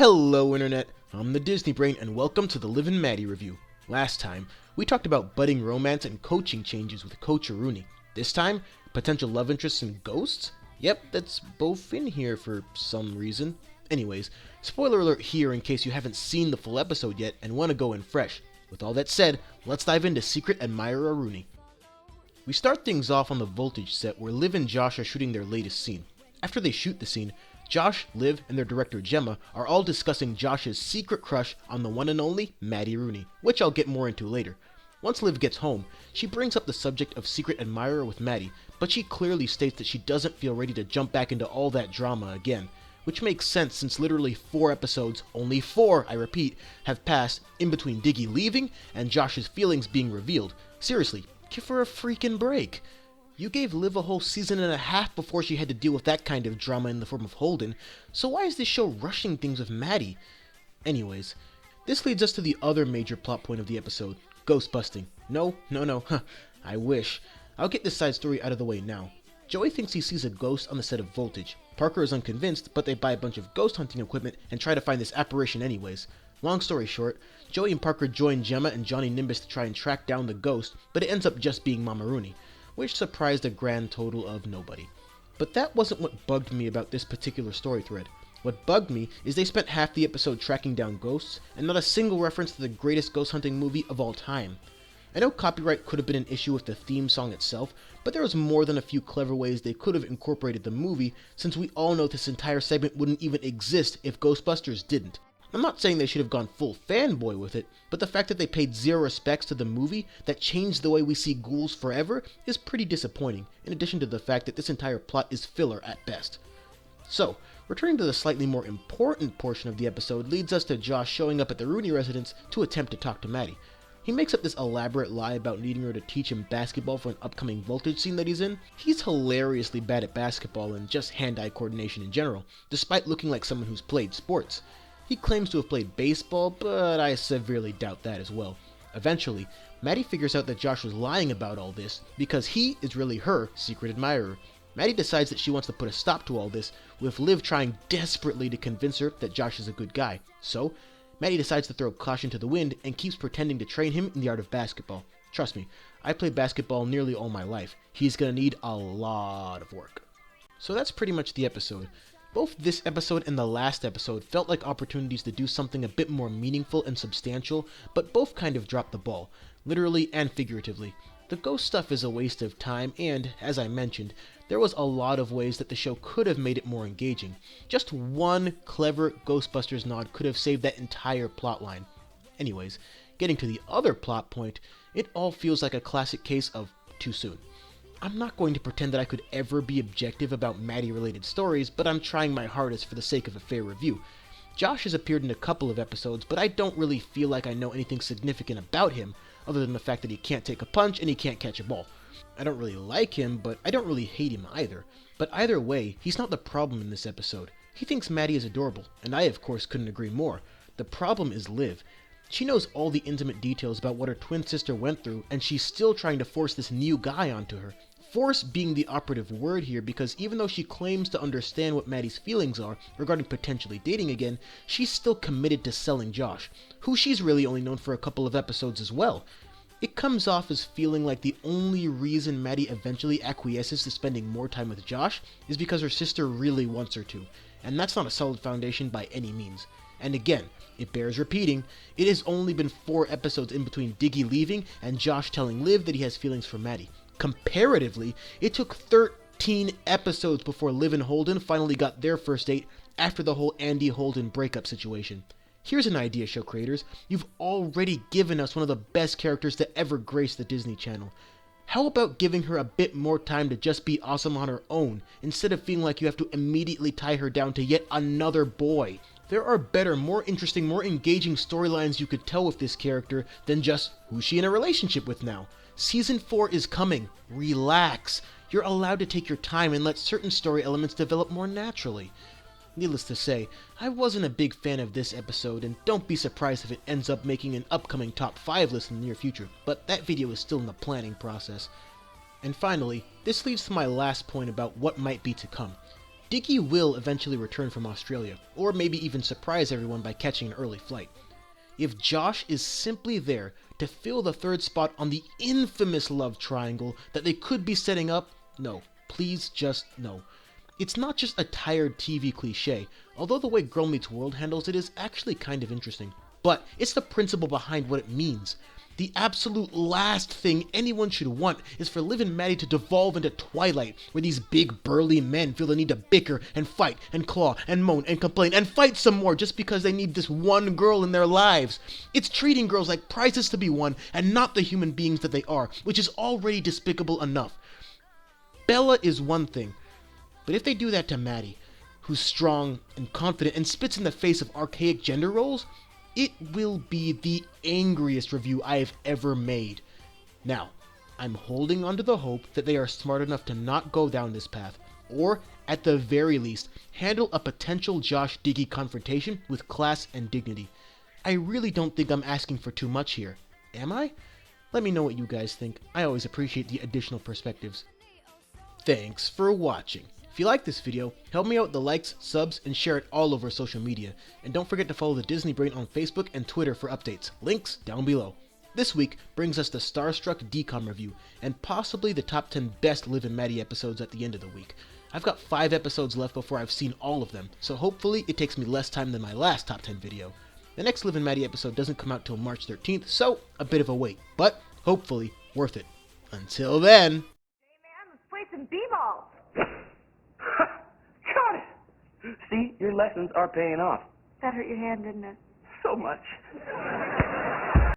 Hello Internet, I'm the Disney Brain and welcome to the Liv and Maddie review. Last time, we talked about budding romance and coaching changes with Coach Rooney. This time, potential love interests and ghosts? Yep, that's both in here for some reason. Anyways, spoiler alert here in case you haven't seen the full episode yet and want to go in fresh. With all that said, let's dive into Secret Admirer Rooney. We start things off on the Voltage set where Liv and Josh are shooting their latest scene. After they shoot the scene, Josh, Liv, and their director Gemma are all discussing Josh's secret crush on the one and only Maddie Rooney, which I'll get more into later. Once Liv gets home, she brings up the subject of Secret Admirer with Maddie, but she clearly states that she doesn't feel ready to jump back into all that drama again, which makes sense since literally 4 episodes, only 4, I repeat, have passed in between Diggy leaving and Josh's feelings being revealed. Seriously, give her a freaking break. You gave Liv a whole season and a half before she had to deal with that kind of drama in the form of Holden, so why is this show rushing things with Maddie? Anyways, this leads us to the other major plot point of the episode, ghost busting. No, I wish. I'll get this side story out of the way now. Joey thinks he sees a ghost on the set of Voltage. Parker is unconvinced, but they buy a bunch of ghost hunting equipment and try to find this apparition anyways. Long story short, Joey and Parker join Gemma and Johnny Nimbus to try and track down the ghost, but it ends up just being Mama Rooney, which surprised a grand total of nobody. But that wasn't what bugged me about this particular story thread. What bugged me is they spent half the episode tracking down ghosts, and not a single reference to the greatest ghost hunting movie of all time. I know copyright could have been an issue with the theme song itself, but there was more than a few clever ways they could have incorporated the movie, since we all know this entire segment wouldn't even exist if Ghostbusters didn't. I'm not saying they should have gone full fanboy with it, but the fact that they paid zero respects to the movie that changed the way we see ghouls forever is pretty disappointing, in addition to the fact that this entire plot is filler at best. So, returning to the slightly more important portion of the episode leads us to Josh showing up at the Rooney residence to attempt to talk to Maddie. He makes up this elaborate lie about needing her to teach him basketball for an upcoming Voltage scene that he's in. He's hilariously bad at basketball and just hand-eye coordination in general, despite looking like someone who's played sports. He claims to have played baseball, but I severely doubt that as well. Eventually, Maddie figures out that Josh was lying about all this because he is really her secret admirer. Maddie decides that she wants to put a stop to all this, with Liv trying desperately to convince her that Josh is a good guy. So, Maddie decides to throw caution to the wind and keeps pretending to train him in the art of basketball. Trust me, I played basketball nearly all my life. He's gonna need a lot of work. So that's pretty much the episode. Both this episode and the last episode felt like opportunities to do something a bit more meaningful and substantial, but both kind of dropped the ball, literally and figuratively. The ghost stuff is a waste of time and, as I mentioned, there was a lot of ways that the show could have made it more engaging. Just one clever Ghostbusters nod could have saved that entire plotline. Anyways, getting to the other plot point, it all feels like a classic case of too soon. I'm not going to pretend that I could ever be objective about Maddie-related stories, but I'm trying my hardest for the sake of a fair review. Josh has appeared in a couple of episodes, but I don't really feel like I know anything significant about him, other than the fact that he can't take a punch and he can't catch a ball. I don't really like him, but I don't really hate him either. But either way, he's not the problem in this episode. He thinks Maddie is adorable, and I of course couldn't agree more. The problem is Liv. She knows all the intimate details about what her twin sister went through, and she's still trying to force this new guy onto her. Force being the operative word here, because even though she claims to understand what Maddie's feelings are regarding potentially dating again, she's still committed to selling Josh, who she's really only known for a couple of episodes as well. It comes off as feeling like the only reason Maddie eventually acquiesces to spending more time with Josh is because her sister really wants her to, and that's not a solid foundation by any means. And again, it bears repeating, it has only been 4 episodes in between Diggy leaving and Josh telling Liv that he has feelings for Maddie. Comparatively, it took 13 episodes before Liv and Holden finally got their first date after the whole Andy Holden breakup situation. Here's an idea, show creators. You've already given us one of the best characters to ever grace the Disney Channel. How about giving her a bit more time to just be awesome on her own, instead of feeling like you have to immediately tie her down to yet another boy? There are better, more interesting, more engaging storylines you could tell with this character than just, who's she in a relationship with now? Season 4 is coming. Relax. You're allowed to take your time and let certain story elements develop more naturally. Needless to say, I wasn't a big fan of this episode, and don't be surprised if it ends up making an upcoming top 5 list in the near future, but that video is still in the planning process. And finally, this leads to my last point about what might be to come. Diggy will eventually return from Australia, or maybe even surprise everyone by catching an early flight. If Josh is simply there to fill the third spot on the infamous love triangle that they could be setting up, no, please just no. It's not just a tired TV cliche, although the way Girl Meets World handles it is actually kind of interesting. But it's the principle behind what it means. The absolute last thing anyone should want is for Liv and Maddie to devolve into Twilight, where these big burly men feel the need to bicker and fight and claw and moan and complain and fight some more just because they need this one girl in their lives. It's treating girls like prizes to be won and not the human beings that they are, which is already despicable enough. Bella is one thing, but if they do that to Maddie, who's strong and confident and spits in the face of archaic gender roles, it will be the angriest review I have ever made. Now, I'm holding on to the hope that they are smart enough to not go down this path, or, at the very least, handle a potential Josh Diggy confrontation with class and dignity. I really don't think I'm asking for too much here. Am I? Let me know what you guys think. I always appreciate the additional perspectives. Thanks for watching. If you like this video, help me out with the likes, subs, and share it all over social media. And don't forget to follow the Disney Brain on Facebook and Twitter for updates. Links down below. This week brings us the Starstruck DCOM review, and possibly the top 10 best Liv and Maddie episodes at the end of the week. I've got 5 episodes left before I've seen all of them, so hopefully it takes me less time than my last top 10 video. The next Liv and Maddie episode doesn't come out till March 13th, so a bit of a wait, but hopefully worth it. Until then... Hey man, let's play some b-ball. Got it! See, your lessons are paying off. That hurt your hand, didn't it? So much.